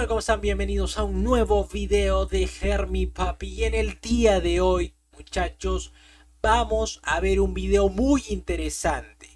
Hola, ¿cómo están? Bienvenidos a un nuevo video de Hermi Papi. Y en el día de hoy, muchachos, vamos a ver un video muy interesante.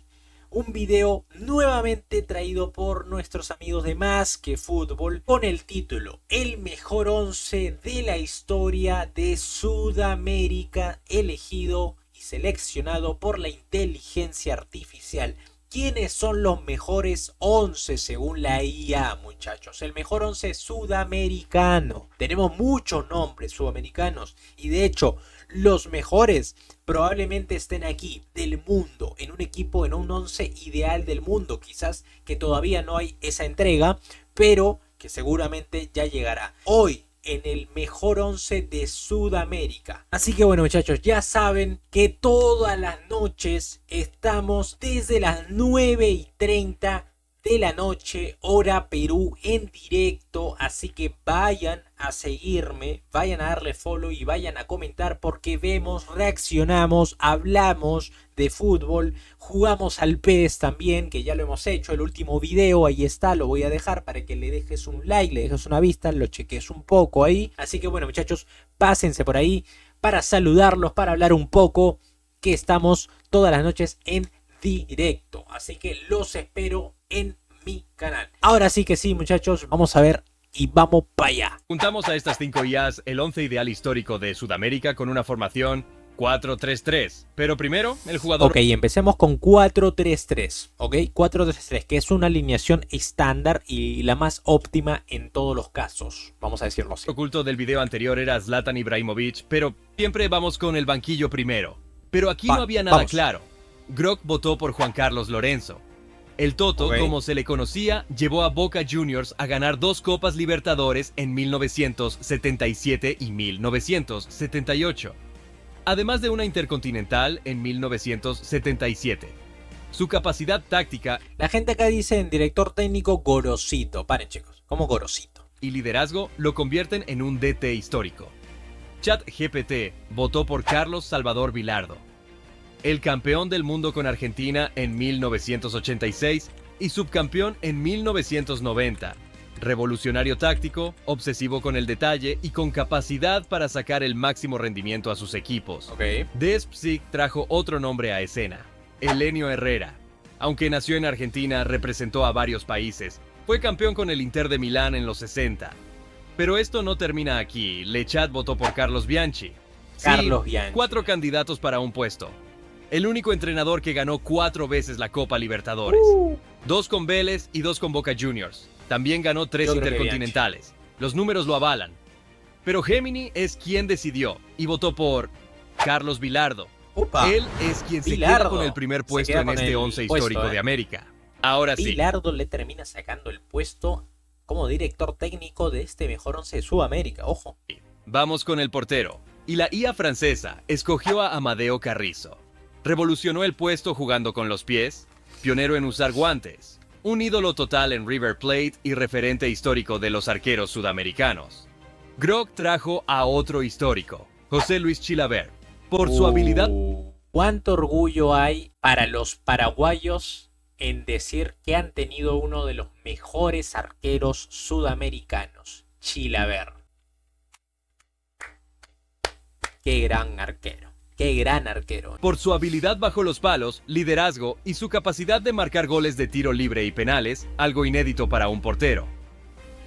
Un video nuevamente traído por nuestros amigos de Más que Fútbol con el título El mejor 11 de la historia de Sudamérica, elegido y seleccionado por la inteligencia artificial. ¿Quiénes son los mejores 11 según la IA, muchachos? El mejor 11 sudamericano. Tenemos muchos nombres sudamericanos y de hecho los mejores probablemente estén aquí del mundo, en un equipo, en un 11 ideal del mundo. Quizás que todavía no hay esa entrega, pero que seguramente ya llegará. Hoy en el mejor 11 de Sudamérica. Así que bueno, muchachos, ya saben que todas las noches estamos desde las 9:30 de la noche, hora Perú, en directo. Así que vayan a seguirme, vayan a darle follow y vayan a comentar, porque vemos, reaccionamos, hablamos de fútbol, jugamos al PES también, que ya lo hemos hecho, el último video, ahí está, lo voy a dejar para que le dejes un like, le dejes una vista, lo cheques un poco ahí. Así que bueno, muchachos, pásense por ahí para saludarlos, para hablar un poco, que estamos todas las noches en directo. Así que los espero en mi canal. Ahora sí que sí, muchachos, vamos a ver y vamos para allá. Juntamos a estas 5 IAs el 11 ideal histórico de Sudamérica con una formación 4-3-3. Pero primero, el jugador... Ok, empecemos con 4-3-3. Ok, 4-3-3, que es una alineación estándar y la más óptima en todos los casos. Vamos a decirlo así. oculto del video anterior era Zlatan Ibrahimovic, pero siempre vamos con el banquillo primero. Pero aquí no había nada claro. Grok votó por Juan Carlos Lorenzo. El Toto, como se le conocía, llevó a Boca Juniors a ganar 2 Copas Libertadores en 1977 y 1978, además de una Intercontinental en 1977. Su capacidad táctica... La gente acá dice en director técnico Gorosito. Paren, chicos, ¿cómo Gorosito? Y liderazgo lo convierten en un DT histórico. ChatGPT votó por Carlos Salvador Vilardo, el campeón del mundo con Argentina en 1986 y subcampeón en 1990. Revolucionario táctico, obsesivo con el detalle y con capacidad para sacar el máximo rendimiento a sus equipos. Despsic trajo otro nombre a escena, Helenio Herrera. Aunque nació en Argentina, representó a varios países. Fue campeón con el Inter de Milán en los 60. Pero esto no termina aquí. Lechat votó por Carlos Bianchi. Bianchi. 4 candidatos para un puesto. El único entrenador que ganó 4 veces la Copa Libertadores. 2 con Vélez y 2 con Boca Juniors. También ganó 3 intercontinentales. Los números lo avalan. Pero Gemini es quien decidió y votó por Carlos Vilardo. Él es quien se queda con el primer puesto en este 11 histórico de América. Ahora sí. Vilardo le termina sacando el puesto como director técnico de este mejor 11 de Sudamérica. Ojo. Vamos con el portero. Y la IA francesa escogió a Amadeo Carrizo. Revolucionó el puesto jugando con los pies, pionero en usar guantes, un ídolo total en River Plate y referente histórico de los arqueros sudamericanos. Grok trajo a otro histórico, José Luis Chilavert, por su habilidad... ¿Cuánto orgullo hay para los paraguayos en decir que han tenido uno de los mejores arqueros sudamericanos, Chilavert? Qué gran arquero. ¡Qué gran arquero! Por su habilidad bajo los palos, liderazgo y su capacidad de marcar goles de tiro libre y penales, algo inédito para un portero.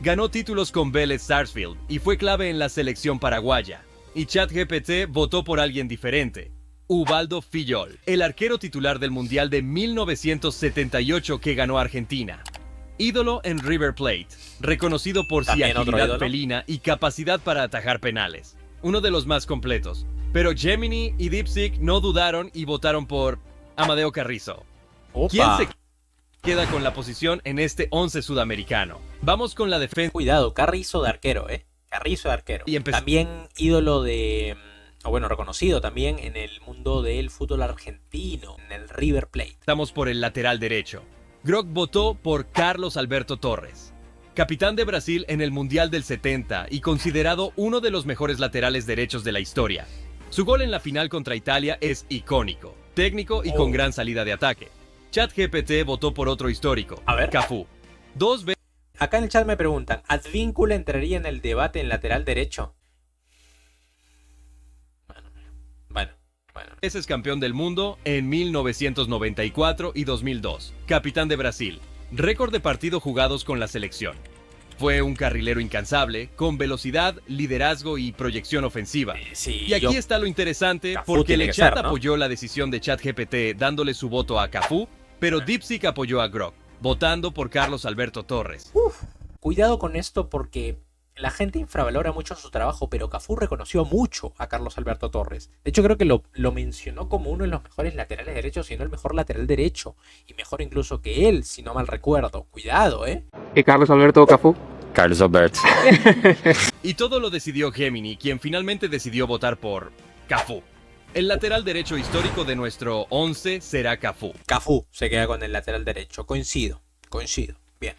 Ganó títulos con Vélez Sarsfield y fue clave en la selección paraguaya. Y ChatGPT votó por alguien diferente, Ubaldo Fillol, el arquero titular del Mundial de 1978 que ganó Argentina. Ídolo en River Plate, reconocido por su agilidad felina y capacidad para atajar penales. Uno de los más completos. Pero Gemini y DeepSeek no dudaron y votaron por Amadeo Carrizo. ¿Quién se queda con la posición en este 11 sudamericano? Vamos con la defensa. Cuidado, Carrizo de arquero, Carrizo de arquero. Y también ídolo de... reconocido también en el mundo del fútbol argentino, en el River Plate. Estamos por el lateral derecho. Grok votó por Carlos Alberto Torres, capitán de Brasil en el Mundial del 70 y considerado uno de los mejores laterales derechos de la historia. Su gol en la final contra Italia es icónico, técnico y con gran salida de ataque. ChatGPT votó por otro histórico, Cafú. 2 veces Acá en el chat me preguntan, ¿Advíncula entraría en el debate en lateral derecho? Bueno. Es campeón del mundo en 1994 y 2002. Capitán de Brasil. Récord de partidos jugados con la selección. Fue un carrilero incansable, con velocidad, liderazgo y proyección ofensiva. Sí, y aquí está lo interesante, Cafú porque tiene que Lechat ser, ¿no? apoyó la decisión de ChatGPT dándole su voto a Cafú, pero DeepSeek apoyó a Grok, votando por Carlos Alberto Torres. Cuidado con esto porque la gente infravalora mucho su trabajo, pero Cafú reconoció mucho a Carlos Alberto Torres. De hecho, creo que lo mencionó como uno de los mejores laterales derechos, si no el mejor lateral derecho. Y mejor incluso que él, si no mal recuerdo. Cuidado, ¿eh? ¿Y Carlos Alberto Cafú? Carlos Alberto. Y todo lo decidió Gemini, quien finalmente decidió votar por Cafú. El lateral derecho histórico de nuestro 11 será Cafú. Cafú se queda con el lateral derecho. Coincido. Bien.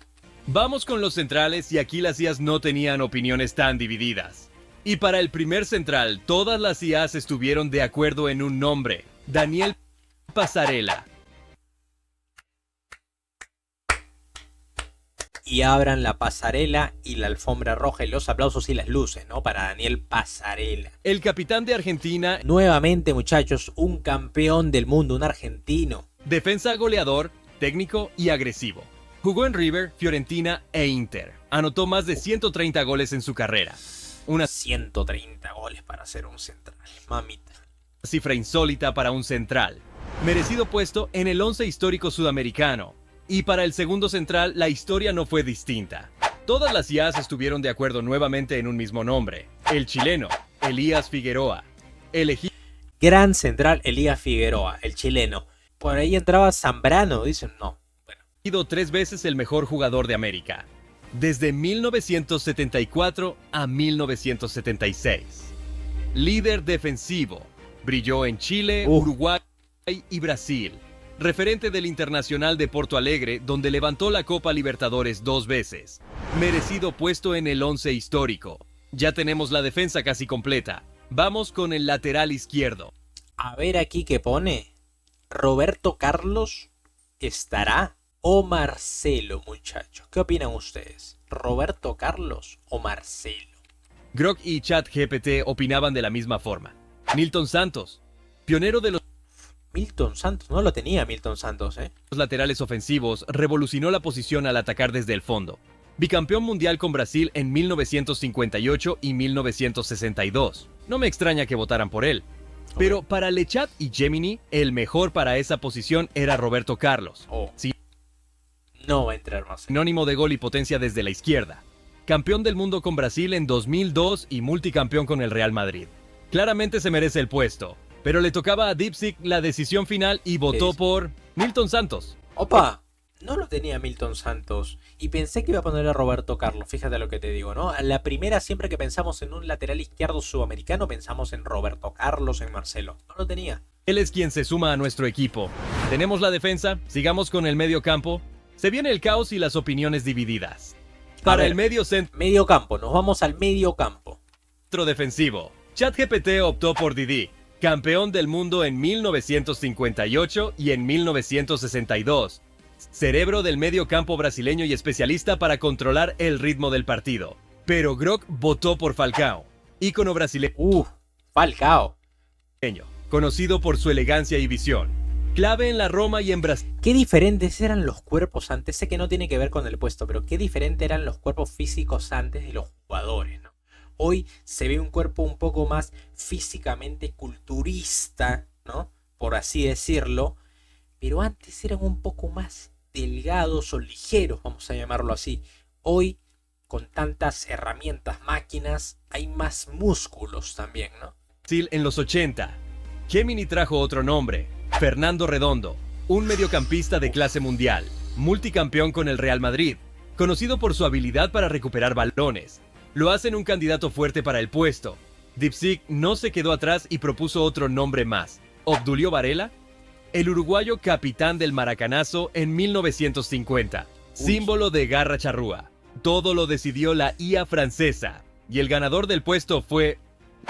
Vamos con los centrales y aquí las IAs no tenían opiniones tan divididas. Y para el primer central, todas las IAs estuvieron de acuerdo en un nombre: Daniel Pasarela. Y abran la pasarela y la alfombra roja y los aplausos y las luces, ¿no? Para Daniel Pasarela. El capitán de Argentina, Nuevamente, muchachos, un campeón del mundo, un argentino. defensa goleador, técnico y agresivo. Jugó en River, Fiorentina e Inter. Anotó más de 130 goles en su carrera. Una 130 goles para ser un central. Mamita. cifra insólita para un central. Merecido puesto en el 11 histórico sudamericano. Y para el segundo central, la historia no fue distinta. Todas las IAs estuvieron de acuerdo nuevamente en un mismo nombre: el chileno, Elías Figueroa. Elegido Gran central, Elías Figueroa, el chileno. Por ahí entraba Zambrano, dicen, no. Bueno, 3 veces el mejor jugador de América. Desde 1974 a 1976. Líder defensivo. Brilló en Chile, Uruguay y Brasil. Referente del Internacional de Porto Alegre, donde levantó la Copa Libertadores 2 veces. Merecido puesto en el 11 histórico. Ya tenemos la defensa casi completa. Vamos con el lateral izquierdo. a ver aquí qué pone. Roberto Carlos estará o Marcelo, muchachos. ¿Qué opinan ustedes? ¿Roberto Carlos o Marcelo? Grok y ChatGPT opinaban de la misma forma. Milton Santos, pionero de los Milton Santos, no lo tenía Milton Santos, ¿eh? laterales ofensivos, revolucionó la posición al atacar desde el fondo. Bicampeón mundial con Brasil en 1958 y 1962. No me extraña que votaran por él. Pero para Lechat y Gemini, el mejor para esa posición era Roberto Carlos. Sí. No va a entrar más. Sinónimo de gol y potencia desde la izquierda. Campeón del mundo con Brasil en 2002 y multicampeón con el Real Madrid. Claramente se merece el puesto, pero le tocaba a DeepSeek la decisión final y votó por Milton Santos. ¡Opa! No lo tenía Milton Santos y pensé que iba a poner a Roberto Carlos, fíjate lo que te digo, ¿no? A la primera, siempre que pensamos en un lateral izquierdo sudamericano, pensamos en Roberto Carlos, en Marcelo. No lo tenía. Él es quien se suma a nuestro equipo. Tenemos la defensa, sigamos con el medio campo. Se viene el caos y las opiniones divididas. Para el medio centro Medio campo, nos vamos al medio campo. defensivo, ChatGPT optó por Didi, campeón del mundo en 1958 y en 1962. Cerebro del medio campo brasileño y especialista para controlar el ritmo del partido. Pero Grok votó por Falcao, ícono brasileño, Falcao. conocido por su elegancia y visión. Clave en la Roma y en Brasil. Qué diferentes eran los cuerpos antes. Sé que no tiene que ver con el puesto, pero qué diferentes eran los cuerpos físicos antes de los jugadores, ¿no? Hoy se ve un cuerpo un poco más físicamente culturista, ¿no? Por así decirlo. Pero antes eran un poco más delgados o ligeros, vamos a llamarlo así. Hoy, con tantas herramientas, máquinas, hay más músculos también, ¿no? En los 80. Gemini trajo otro nombre, Fernando Redondo, un mediocampista de clase mundial, multicampeón con el Real Madrid, conocido por su habilidad para recuperar balones. Lo hacen un candidato fuerte para el puesto. DeepSeek no se quedó atrás y propuso otro nombre más, Obdulio Varela, el uruguayo capitán del Maracanazo en 1950, símbolo de garra charrúa. Todo lo decidió la IA francesa, y el ganador del puesto fue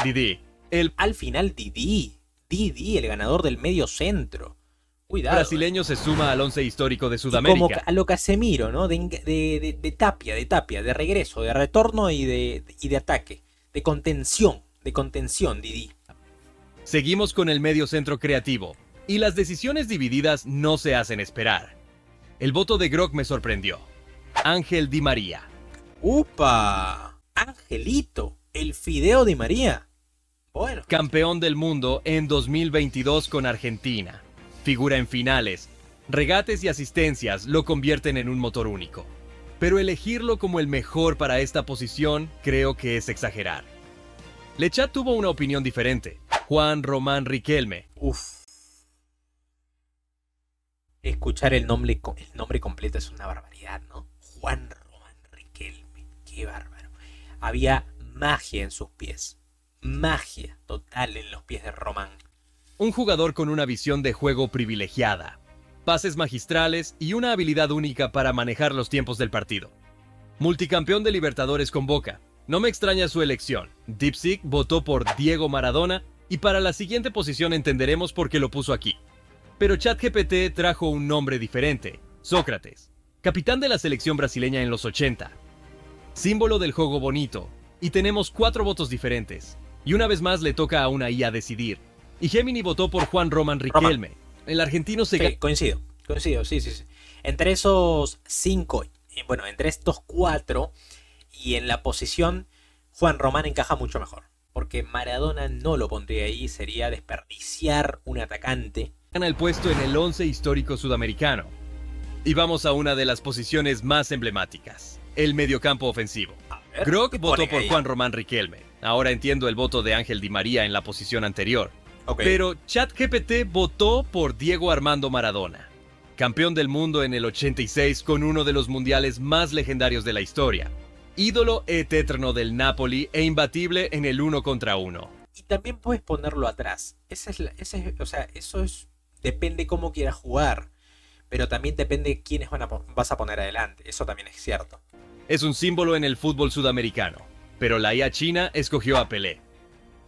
Didi. Al final Didi, el ganador del medio centro. Cuidado. Brasileño se suma al 11 histórico de Y como Sudamérica. a lo Casemiro, ¿no? De Tapia, de regreso, de retorno y de ataque. De contención, Didi. Seguimos con el medio centro creativo, y las decisiones divididas no se hacen esperar. El voto de Grog me sorprendió. Ángel Di María. ¡Upa! Angelito, el Fideo Di María. Bueno, Campeón del mundo en 2022 con Argentina. Figura en finales. Regates y asistencias lo convierten en un motor único. Pero elegirlo como el mejor para esta posición creo que es exagerar. Lechat tuvo una opinión diferente. Juan Román Riquelme. uff. Escuchar el nombre completo es una barbaridad, ¿no? Juan Román Riquelme. Qué bárbaro. Había magia en sus pies. Magia total en los pies de Román. Un jugador con una visión de juego privilegiada, pases magistrales y una habilidad única para manejar los tiempos del partido. Multicampeón de Libertadores con Boca. No me extraña su elección. Dipsic votó por Diego Maradona y para la siguiente posición entenderemos por qué lo puso aquí. Pero ChatGPT trajo un nombre diferente. Sócrates, capitán de la selección brasileña en los 80. Símbolo del juego bonito. Y tenemos 4 votos diferentes. Y una vez más le toca a una IA decidir. Y Gemini votó por Juan Román Riquelme. El argentino se... Sí, coincido, sí. Entre esos 5, bueno, entre estos 4 y en la posición, Juan Román encaja mucho mejor. Porque Maradona no lo pondría ahí, sería desperdiciar un atacante. Gana el puesto en el 11 histórico sudamericano. Y vamos a una de las posiciones más emblemáticas. El mediocampo ofensivo. Grog votó por Juan Román Riquelme. Ahora entiendo el voto de Ángel Di María en la posición anterior. Okay. Pero ChatGPT votó por Diego Armando Maradona, campeón del mundo en el 86 con uno de los mundiales más legendarios de la historia, ídolo eterno del Napoli e imbatible en el 1 contra 1. Y también puedes ponerlo atrás. Eso es depende cómo quieras jugar, pero también depende quiénes vas a poner adelante. Eso también es cierto. Es un símbolo en el fútbol sudamericano, pero la IA china escogió a Pelé.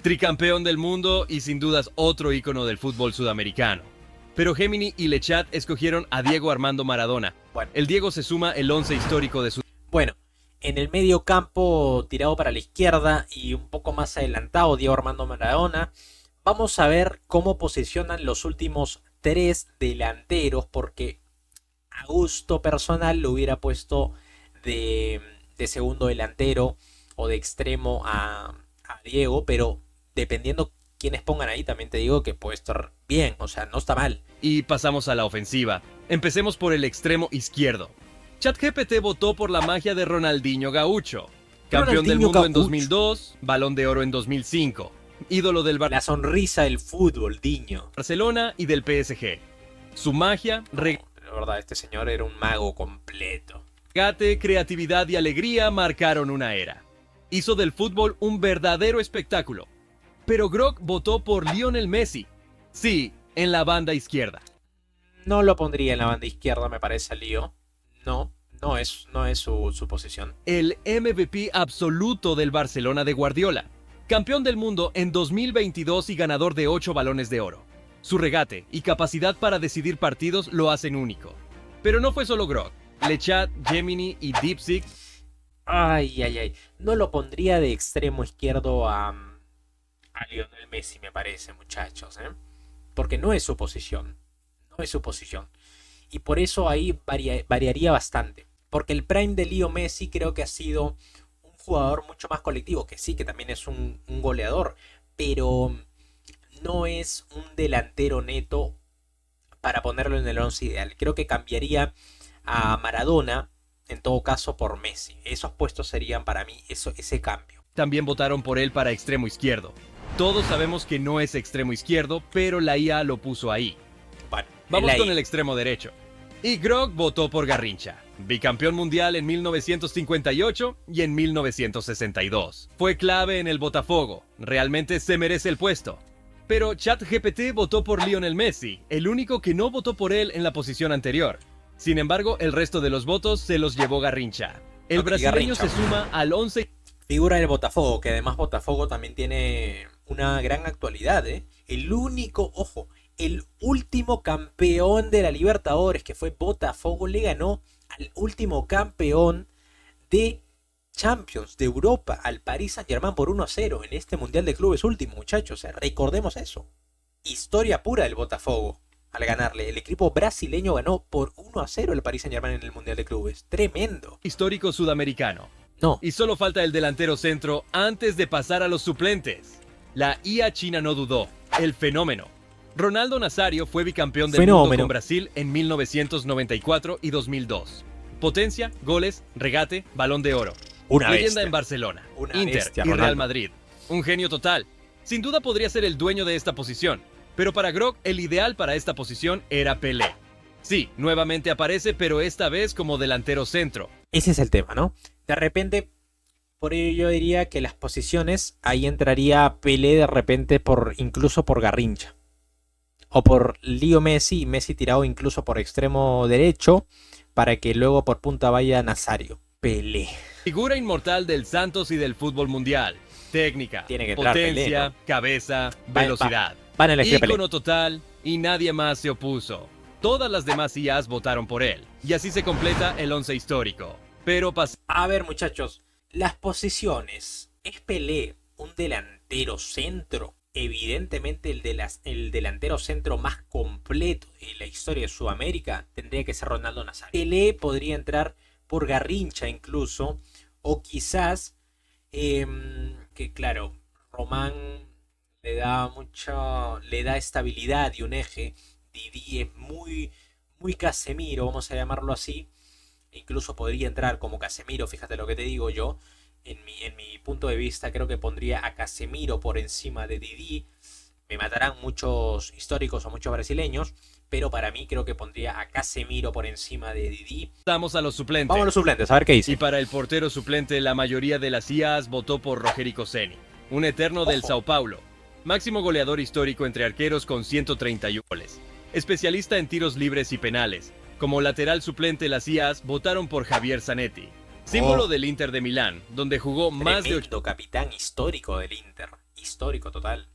Tricampeón del mundo y sin dudas otro ícono del fútbol sudamericano. Pero Gemini y Lechat escogieron a Diego Armando Maradona. Bueno, el Diego se suma el 11 histórico de su... Bueno, en el medio campo tirado para la izquierda y un poco más adelantado Diego Armando Maradona. Vamos a ver cómo posicionan los últimos 3 delanteros, porque a gusto personal lo hubiera puesto de segundo delantero o de extremo a Diego, pero dependiendo quiénes pongan ahí, también te digo que puede estar bien, o sea, no está mal. Y pasamos a la ofensiva. Empecemos por el extremo izquierdo. ChatGPT votó por la magia de Ronaldinho Gaucho. Campeón del mundo en 2002, Balón de Oro en 2005. Ídolo del La sonrisa del fútbol, Diño. Barcelona y del PSG. Su magia... La verdad, este señor era un mago completo. Regate, creatividad y alegría marcaron una era. Hizo del fútbol un verdadero espectáculo. Pero Grog votó por Lionel Messi. Sí, en la banda izquierda. No lo pondría en la banda izquierda, me parece, Lío. No es su posición. El MVP absoluto del Barcelona de Guardiola. Campeón del mundo en 2022 y ganador de 8 balones de oro. Su regate y capacidad para decidir partidos lo hacen único. Pero no fue solo Grog. Lechat, Gemini y Dipsic. Ay. No lo pondría de extremo izquierdo a Lionel Messi, me parece, muchachos, ¿eh? Porque no es su posición. Y por eso ahí variaría bastante. Porque el prime de Leo Messi creo que ha sido un jugador mucho más colectivo, que sí, que también es un goleador, pero no es un delantero neto para ponerlo en el 11 ideal. Creo que cambiaría a Maradona, en todo caso, por Messi. Esos puestos serían para mí ese cambio. También votaron por él para extremo izquierdo. Todos sabemos que no es extremo izquierdo, pero la IA lo puso ahí. Bueno, vamos con el extremo derecho. Y Grog votó por Garrincha, bicampeón mundial en 1958 y en 1962. Fue clave en el Botafogo, realmente se merece el puesto. Pero ChatGPT votó por Lionel Messi, el único que no votó por él en la posición anterior. Sin embargo, el resto de los votos se los llevó Garrincha. El brasileño se suma al 11. Figura del Botafogo, que además Botafogo también tiene una gran actualidad, ¿eh? El único el último campeón de la Libertadores, que fue Botafogo, le ganó al último campeón de Champions de Europa, al Paris Saint-Germain por 1-0 en este Mundial de Clubes último, muchachos. O sea, recordemos eso. Historia pura del Botafogo al ganarle. El equipo brasileño ganó por 1-0 el Paris Saint-Germain en el Mundial de Clubes. Tremendo. Histórico sudamericano. No. Y solo falta el delantero centro antes de pasar a los suplentes. La IA China no dudó. El fenómeno. Ronaldo Nazario fue bicampeón del mundo con Brasil en 1994 y 2002. Potencia, goles, regate, balón de oro. Una leyenda bestia. En Barcelona, Una Inter bestia, y Real Ronaldo. Madrid. Un genio total. Sin duda podría ser el dueño de esta posición. Pero para Grog, el ideal para esta posición era Pelé. Sí, nuevamente aparece, pero esta vez como delantero centro. Ese es el tema, ¿no? De repente, por ello yo diría que las posiciones, ahí entraría Pelé de repente incluso por Garrincha. O por Leo Messi, Messi tirado incluso por extremo derecho, para que luego por punta vaya Nazario. Pelé. Figura inmortal del Santos y del fútbol mundial. Técnica, Tiene que entrar potencia, Pelé, ¿no? cabeza, velocidad. Van a elegir Pelé. Ícono total y nadie más se opuso. Todas las demás IAs votaron por él. Y así se completa el 11 histórico. Pero A ver, muchachos, las posiciones. ¿Es Pelé un delantero centro? Evidentemente el delantero centro más completo de la historia de Sudamérica tendría que ser Ronaldo Nazario. Pelé podría entrar por Garrincha incluso, o quizás que claro, Román le da estabilidad y un eje. Didi es muy Casemiro, vamos a llamarlo así. Incluso podría entrar como Casemiro, fíjate lo que te digo yo. En mi punto de vista creo que pondría a Casemiro por encima de Didi. Me matarán muchos históricos o muchos brasileños, pero para mí creo que pondría a Casemiro por encima de Didi. Pasamos a los suplentes. Vamos a los suplentes, a ver qué dice. Y para el portero suplente, la mayoría de las IAs votó por Rogério Ceni, un eterno del Sao Paulo. Máximo goleador histórico entre arqueros con 131 goles. Especialista en tiros libres y penales. Como lateral suplente, las IAs votaron por Javier Zanetti, símbolo del Inter de Milán, donde jugó más de capitán histórico del Inter. Histórico total.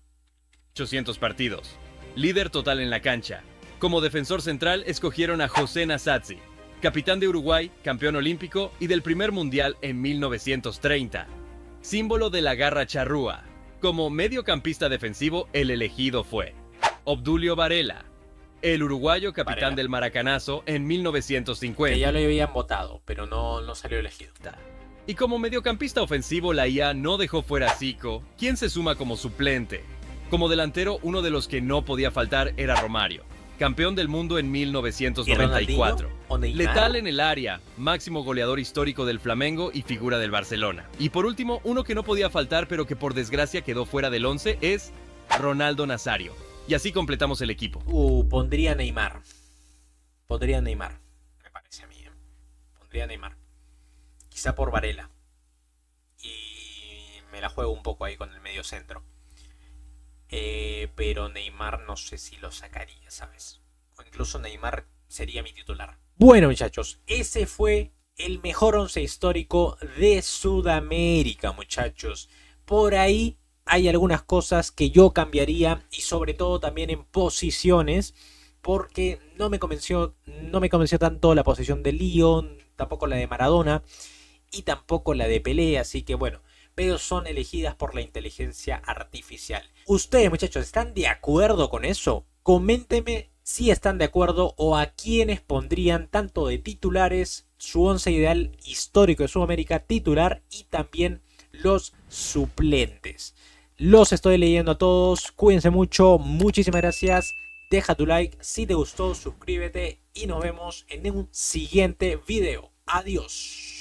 800 partidos. Líder total en la cancha. Como defensor central escogieron a José Nasazzi, capitán de Uruguay, campeón olímpico y del primer mundial en 1930. Símbolo de la garra charrúa. Como mediocampista defensivo, el elegido fue Obdulio Varela, el uruguayo capitán Varela del Maracanazo en 1950. Que ya lo habían votado, pero no salió elegido. Y como mediocampista ofensivo, la IA no dejó fuera a Zico, quien se suma como suplente. Como delantero, uno de los que no podía faltar era Romario, campeón del mundo en 1994. Letal en el área, máximo goleador histórico del Flamengo y figura del Barcelona. Y por último, uno que no podía faltar pero que por desgracia quedó fuera del 11 es Ronaldo Nazario. Y así completamos el equipo. Pondría Neymar. Me parece a mí. Pondría Neymar. Quizá por Varela. Y me la juego un poco ahí con el medio centro. Pero Neymar no sé si lo sacaría, ¿sabes? O incluso Neymar sería mi titular. Bueno, muchachos, ese fue el mejor 11 histórico de Sudamérica, muchachos. Por ahí hay algunas cosas que yo cambiaría y sobre todo también en posiciones, porque no me convenció tanto la posición de Lyon, tampoco la de Maradona y tampoco la de Pelé, así que bueno, pero son elegidas por la inteligencia artificial. ¿Ustedes, muchachos, están de acuerdo con eso? Coméntenme si están de acuerdo o a quiénes pondrían tanto de titulares, su 11 ideal histórico de Sudamérica titular y también los suplentes. Los estoy leyendo a todos, cuídense mucho, muchísimas gracias, deja tu like si te gustó, suscríbete y nos vemos en un siguiente video. Adiós.